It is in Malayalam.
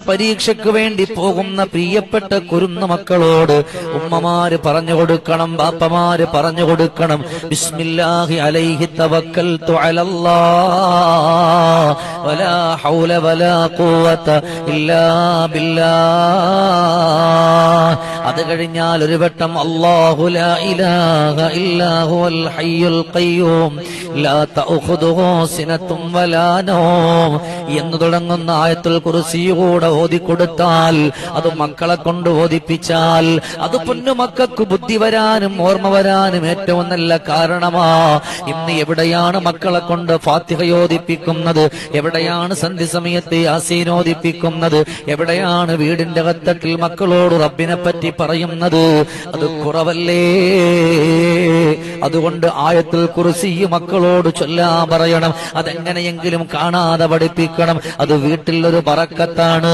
പരീക്ഷയ്ക്ക് വേണ്ടി പോകുന്ന പ്രിയപ്പെട്ട കുരുന്ന മക്കളോട് ഉമ്മമാര് പറഞ്ഞു കൊടുക്കണം, ബാപ്പമാര് പറഞ്ഞു കൊടുക്കണം. ബിസ്മില്ലാഹി അലൈഹി തവക്കൽതു അലല്ലാഹ് വലാ ഹൗല വലാ ഖുവത ഇല്ലാ ബില്ലാഹ്. അത് കഴിഞ്ഞാൽ ഒരു വട്ടം അല്ലാഹു ലാ ഇലാഹ ഇല്ലാ ഹുവൽ ഹയ്യുൽ ഖയ്യൂം ലാ തഅഖുദുഹു സിനത്തും വലാ നൗം എന്ന് തുടങ്ങുന്ന ആയത്തുൽ കുർസി കൂടെ ഓതിക്കൊടുത്താൽ, അത് മക്കളെ കൊണ്ട് ഓതിപ്പിച്ചാൽ അത് പൊന്നുമക്കൾക്ക് ബുദ്ധി വരാനും ഓർമ്മ വരാനും ഏറ്റവും നല്ല കാരണമാ. ഇന്ന് എവിടെയാണ് മക്കളെ കൊണ്ട് ഫാത്തിഹ ഓതിപ്പിക്കുന്നത്? എവിടെയാണ് സന്ധ്യ സമയത്ത് യാസീൻ ഓതിപ്പിക്കുന്നത്? എവിടെയാണ് വീടിന്റെ അകത്തട്ടിൽ മക്കളോട് റബ്ബിനെ പറ്റി പറയുന്നത്? അത് കുറവല്ലേ? അതുകൊണ്ട് ആയത്തുൽ കുർസി മക്കളോട് ചൊല്ലാൻ പറയണം. അതെങ്ങനെയെങ്കിലും കാണാതെ പഠിപ്പിക്കണം. അത് വീട്ടിൽ ഒരു ബറക്കത്താണ്.